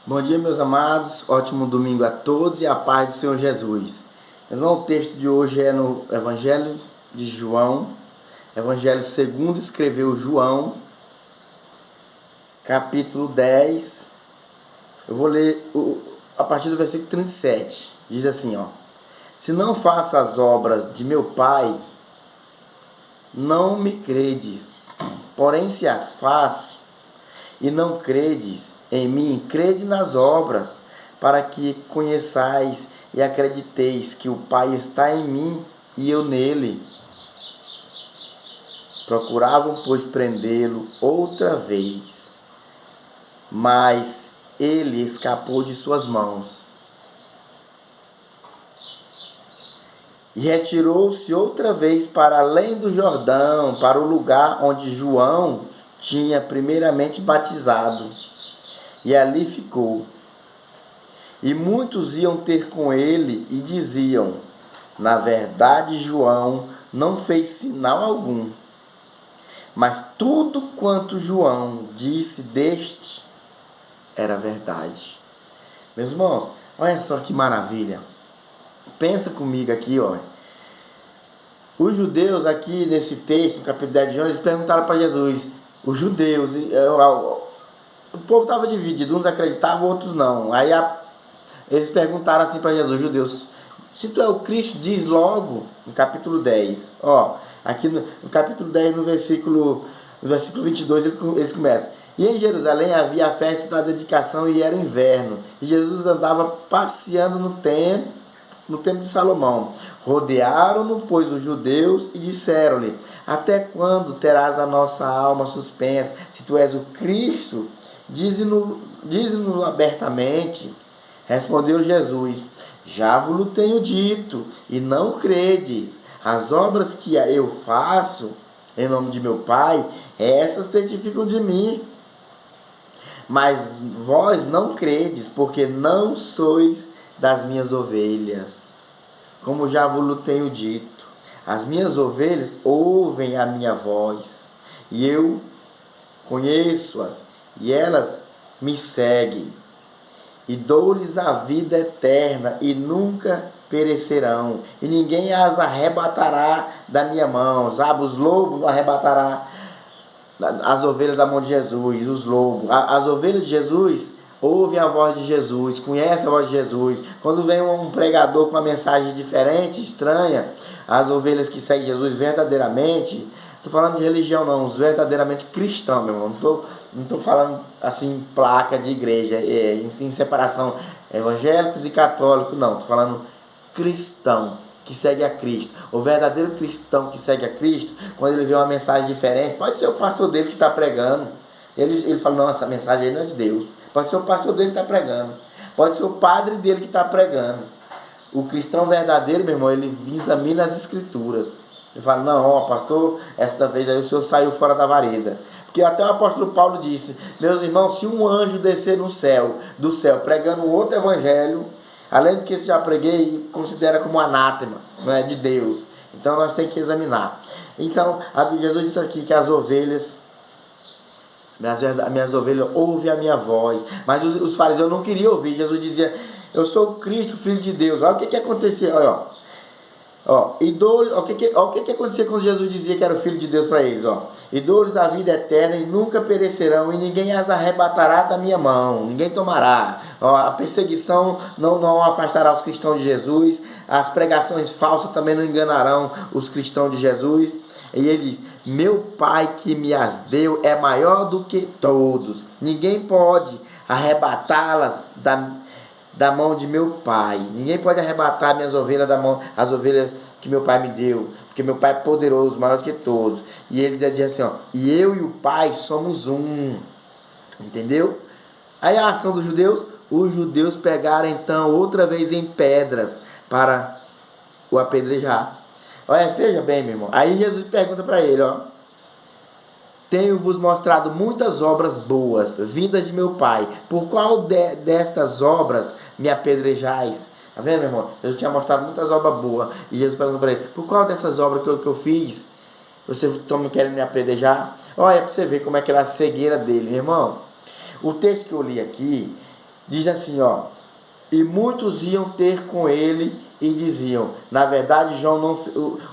Bom dia, meus amados. Ótimo domingo a todos e a paz do Senhor Jesus. Meu irmão, o texto de hoje é no Evangelho de João, Evangelho segundo escreveu João, capítulo 10. Eu vou ler a partir do versículo 37. Diz assim, ó: Se não faço as obras de meu Pai, não me credes. Porém, se as faço e não credes em mim, crede nas obras, para que conheçais e acrediteis que o Pai está em mim e eu nele. Procuravam, pois, prendê-lo outra vez, mas ele escapou de suas mãos. E retirou-se outra vez para além do Jordão, para o lugar onde João tinha primeiramente batizado. E ali ficou. E muitos iam ter com ele e diziam: Na verdade, João não fez sinal algum, mas tudo quanto João disse deste era verdade. Meus irmãos, olha só que maravilha. Pensa comigo aqui, ó. Os judeus aqui nesse texto, no capítulo 10 de João, eles perguntaram para Jesus. Os judeus, o povo estava dividido, uns acreditavam, outros não. Aí eles perguntaram assim para Jesus, judeus: se tu é o Cristo, diz logo, no capítulo 10. Ó, aqui no capítulo 10, no versículo 22, eles começam: E em Jerusalém havia a festa da dedicação e era inverno. E Jesus andava passeando no templo de Salomão. Rodearam-no, pois, os judeus e disseram-lhe: Até quando terás a nossa alma suspensa? Se tu és o Cristo, dize-nos abertamente. Respondeu Jesus: Já vos tenho dito, e não credes. As obras que eu faço em nome de meu Pai, essas testificam de mim. Mas vós não credes, porque não sois das minhas ovelhas. Como já vos tenho dito, as minhas ovelhas ouvem a minha voz, e eu conheço-as, e elas me seguem. E dou-lhes a vida eterna, e nunca perecerão, e ninguém as arrebatará da minha mão. Sabe, os lobos não arrebatará as ovelhas da mão de Jesus, os lobos. As ovelhas de Jesus ouvem a voz de Jesus, conhecem a voz de Jesus. Quando vem um pregador com uma mensagem diferente, estranha, as ovelhas que seguem Jesus verdadeiramente, estou falando de religião não, os verdadeiramente cristãos, meu irmão. Não estou falando assim, placa de igreja, em separação evangélicos e católicos, não. Estou falando cristão que segue a Cristo. O verdadeiro cristão que segue a Cristo, quando ele vê uma mensagem diferente, pode ser o pastor dele que está pregando. Ele fala: não, essa mensagem aí não é de Deus. Pode ser o pastor dele que está pregando. Pode ser o padre dele que está pregando. O cristão verdadeiro, meu irmão, ele examina as escrituras. Ele fala: não, ó, pastor, esta vez aí o senhor saiu fora da vareda. Porque até o apóstolo Paulo disse: meus irmãos, se um anjo descer do céu, pregando um outro evangelho, além do que eu já preguei, considera como anátema, não é de Deus. Então nós temos que examinar. Então, Jesus disse aqui que as ovelhas, minhas ovelhas ouvem a minha voz. Mas os fariseus não queriam ouvir. Jesus dizia: eu sou o Cristo, Filho de Deus. Olha o que acontecia. Olha, o que acontecia quando Jesus dizia que era o Filho de Deus para eles. E dou-lhes a vida eterna e nunca perecerão, e ninguém as arrebatará da minha mão. Ninguém tomará. A perseguição não afastará os cristãos de Jesus. As pregações falsas também não enganarão os cristãos de Jesus. E ele diz: meu Pai que me as deu é maior do que todos. Ninguém pode arrebatá-las da mão de meu Pai. Ninguém pode arrebatar minhas ovelhas da mão, as ovelhas que meu Pai me deu, porque meu Pai é poderoso, maior do que todos. E ele diz assim, e eu e o Pai somos um. Entendeu? Aí a ação dos judeus, os judeus pegaram então outra vez em pedras para o apedrejar. Olha, veja bem, meu irmão. Aí Jesus pergunta para ele, tenho-vos mostrado muitas obras boas, vindas de meu Pai. Por qual destas obras me apedrejais? Tá vendo, meu irmão? Jesus tinha mostrado muitas obras boas. E Jesus perguntou para ele: por qual dessas obras que eu fiz, vocês estão querendo me apedrejar? Olha, para você ver como é que era a cegueira dele, meu irmão. O texto que eu li aqui, Diz assim, ó. E muitos iam ter com ele e diziam, na verdade, João não,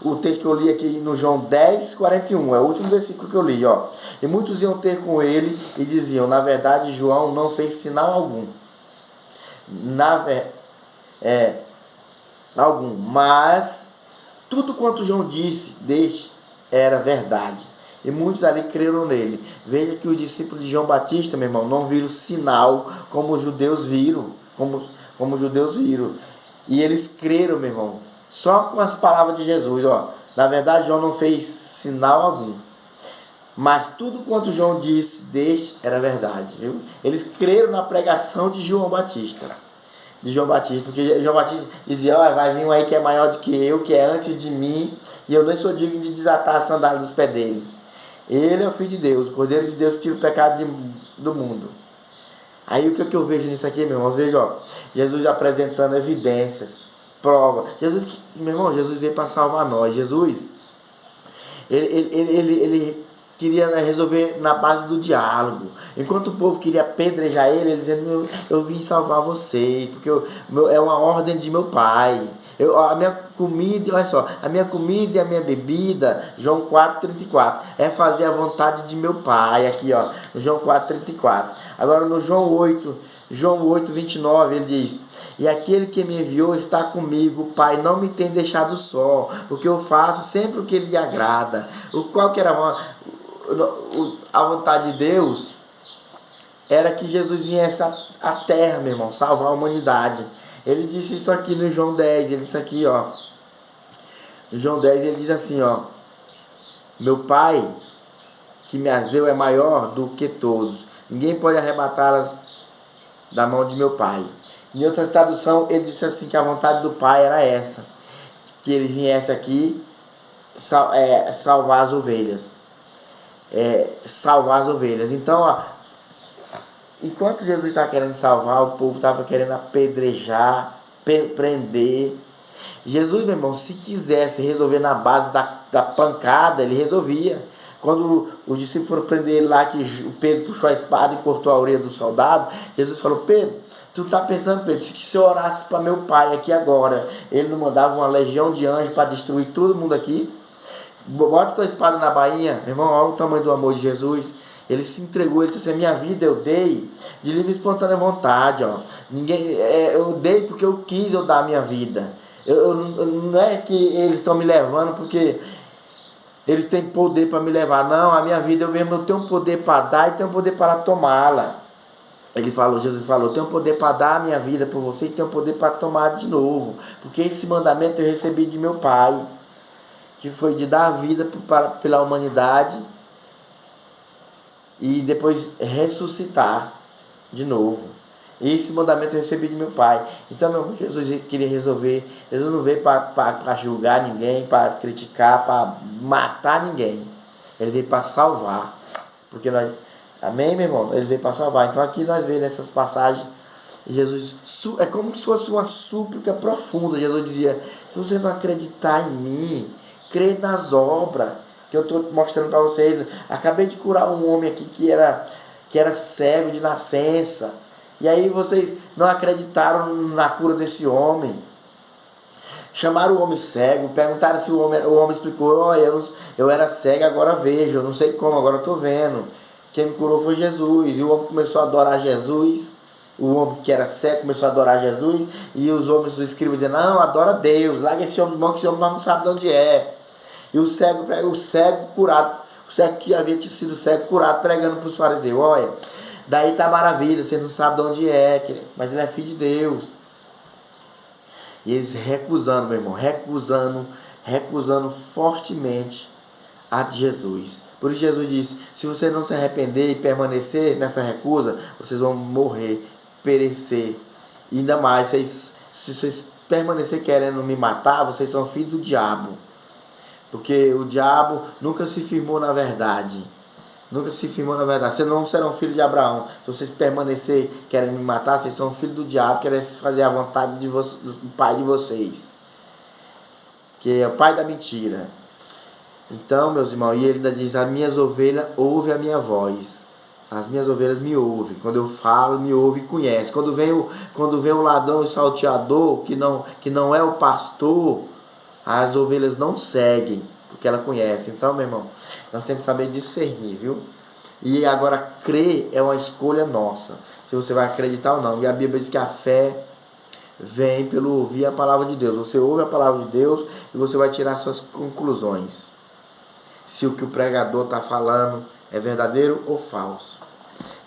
o texto que eu li aqui no João 10:41, é o último versículo que eu li, ó. E muitos iam ter com ele e diziam, na verdade, João não fez sinal algum. Mas tudo quanto João disse era verdade. E muitos ali creram nele. Veja que os discípulos de João Batista, meu irmão, não viram sinal como os judeus viram. Como os judeus viram. E eles creram, meu irmão, só com as palavras de Jesus. Ó. Na verdade, João não fez sinal algum. Mas tudo quanto João disse era verdade. Viu? Eles creram na pregação de João Batista. Porque João Batista dizia, ó, vai vir um aí que é maior do que eu, que é antes de mim, e eu nem sou digno de desatar a sandália dos pés dele. Ele é o Filho de Deus, o Cordeiro de Deus que tira o pecado do mundo. Aí o que eu vejo nisso aqui, meu irmão? Eu vejo, ó, Jesus apresentando evidências, prova. Meu irmão, Jesus veio para salvar nós. Jesus, ele queria resolver na base do diálogo. Enquanto o povo queria apedrejar ele dizendo, eu vim salvar vocês, porque é uma ordem de meu pai. A minha comida, olha só, a minha comida e a minha bebida, João 4:34, é fazer a vontade de meu pai, aqui ó, João 4:34. Agora no João 8:29, ele diz, e aquele que me enviou está comigo, o Pai não me tem deixado só, porque eu faço sempre o que lhe agrada. Qual que era a vontade de Deus? Era que Jesus viesse à terra, meu irmão, salvar a humanidade. Ele disse isso aqui no João 10, ele disse aqui, ó. No João 10 ele diz assim, ó. Meu Pai, que me as deu, é maior do que todos. Ninguém pode arrebatá-las da mão de meu Pai. Em outra tradução, ele disse assim, que a vontade do Pai era essa. Que ele viesse aqui salvar as ovelhas. Salvar as ovelhas. Então, ó, enquanto Jesus está querendo salvar, o povo estava querendo apedrejar, prender. Jesus, meu irmão, se quisesse resolver na base da pancada, ele resolvia. Quando os discípulos foram prender ele lá, que o Pedro puxou a espada e cortou a orelha do soldado, Jesus falou, Pedro, tu tá pensando, Pedro, que se eu orasse para meu pai aqui agora, ele não mandava uma legião de anjos para destruir todo mundo aqui? Bota tua espada na bainha, meu irmão, olha o tamanho do amor de Jesus. Ele se entregou, ele disse assim, minha vida eu dei de livre e espontânea vontade, ó. Eu dei porque eu quis eu dar a minha vida. Não é que eles estão me levando porque eles têm poder para me levar. Não, a minha vida eu tenho poder para dar e tenho poder para tomá-la. Jesus falou, eu tenho poder para dar a minha vida por você e tenho poder para tomar de novo. Porque esse mandamento eu recebi de meu Pai, que foi de dar a vida pela humanidade e depois ressuscitar de novo. Esse mandamento eu recebi de meu Pai. Então, meu irmão, Jesus queria resolver. Jesus não veio para julgar ninguém, para criticar, para matar ninguém. Ele veio para salvar. Porque nós, amém, meu irmão? Ele veio para salvar. Então, aqui nós vemos nessas passagens, Jesus, é como se fosse uma súplica profunda. Jesus dizia, se você não acreditar em mim, crê nas obras que eu estou mostrando para vocês. Acabei de curar um homem aqui que era cego de nascença. E aí vocês não acreditaram na cura desse homem. Chamaram o homem cego, perguntaram se o homem explicou, olha, eu era cego, agora vejo, eu não sei como, agora estou vendo. Quem me curou foi Jesus. E o homem começou a adorar Jesus. O homem que era cego começou a adorar Jesus. E os homens, os escribas, dizendo, não, adora Deus, larga esse homem bom, que esse homem nós não sabe de onde é. E o cego curado, o cego que havia sido cego curado, pregando para os fariseus, olha, daí está maravilha, você não sabe de onde é, mas ele é filho de Deus. E eles recusando, meu irmão, recusando fortemente a de Jesus. Por isso Jesus disse, se você não se arrepender e permanecer nessa recusa, vocês vão morrer, perecer. E ainda mais, se vocês permanecer querendo me matar, vocês são filhos do diabo. Porque o diabo nunca se firmou na verdade. Nunca se firmou na verdade. Vocês não serão filhos de Abraão. Se vocês permanecer querendo me matar, vocês são filhos do diabo, querem fazer a vontade do pai de vocês, que é o pai da mentira. Então, meus irmãos, e ele ainda diz, as minhas ovelhas ouvem a minha voz. As minhas ovelhas me ouvem. Quando eu falo, me ouve e conhece. Quando vem o ladrão e o salteador, que não é o pastor, as ovelhas não seguem, porque ela conhece. Então, meu irmão, nós temos que saber discernir, viu? E agora, crer é uma escolha nossa, se você vai acreditar ou não. E a Bíblia diz que a fé vem pelo ouvir a palavra de Deus. Você ouve a palavra de Deus e você vai tirar suas conclusões. Se o que o pregador está falando é verdadeiro ou falso.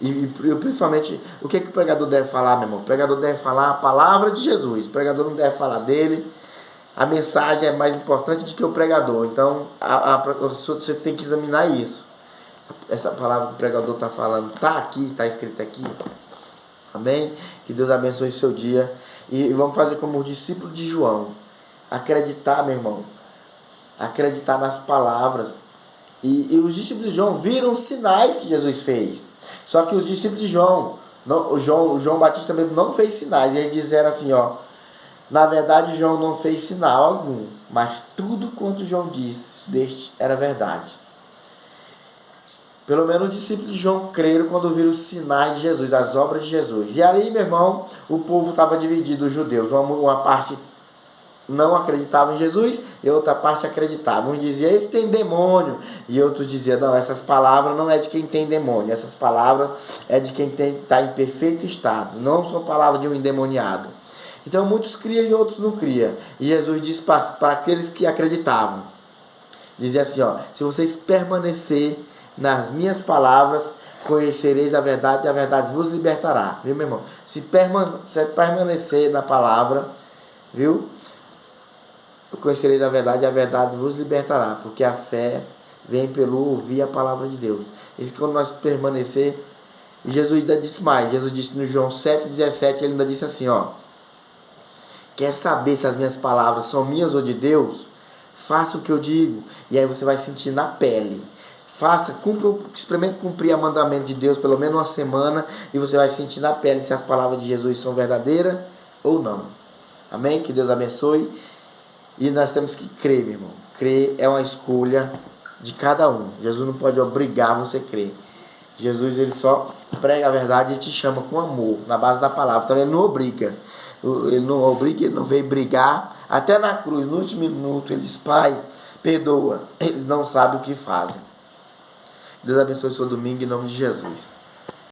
E principalmente, o que o pregador deve falar, meu irmão? O pregador deve falar a palavra de Jesus. O pregador não deve falar dele. A mensagem é mais importante do que o pregador. Então, você tem que examinar isso. Essa palavra que o pregador está falando está aqui, está escrita aqui. Amém? Que Deus abençoe seu dia. E vamos fazer como os discípulos de João. Acreditar, meu irmão. Acreditar nas palavras. E os discípulos de João viram os sinais que Jesus fez. Só que os discípulos de João, o João Batista mesmo não fez sinais. E eles disseram assim, ó. Na verdade, João não fez sinal algum. Mas tudo quanto João disse deste era verdade. Pelo menos os discípulos de João creram quando viram os sinais de Jesus, as obras de Jesus. E ali, meu irmão, o povo estava dividido, os judeus. Uma parte não acreditava em Jesus e outra parte acreditava. Um dizia, esse tem demônio. E outros diziam, não, essas palavras não é de quem tem demônio. Essas palavras é de quem está em perfeito estado. Não são palavras de um endemoniado. Então muitos criam e outros não criam. E Jesus disse para aqueles que acreditavam. Dizia assim, ó, se vocês permanecer nas minhas palavras, conhecereis a verdade e a verdade vos libertará. Viu, meu irmão? Se permanecer na palavra, viu? Conhecereis a verdade e a verdade vos libertará. Porque a fé vem pelo ouvir a palavra de Deus. E quando nós permanecer, e Jesus ainda disse mais. Jesus disse no João 7,17, ele ainda disse assim, ó. Quer saber se as minhas palavras são minhas ou de Deus? Faça o que eu digo. E aí você vai sentir na pele. Experimente cumprir o mandamento de Deus pelo menos uma semana e você vai sentir na pele se as palavras de Jesus são verdadeiras ou não. Amém? Que Deus abençoe. E nós temos que crer, meu irmão. Crer é uma escolha de cada um. Jesus não pode obrigar você a crer. Jesus, ele só prega a verdade e te chama com amor, na base da palavra. Então ele não obriga. Ele não obriga, ele não veio brigar. Até na cruz, no último minuto, ele diz, Pai, perdoa. Eles não sabem o que fazem. Deus abençoe o seu domingo em nome de Jesus.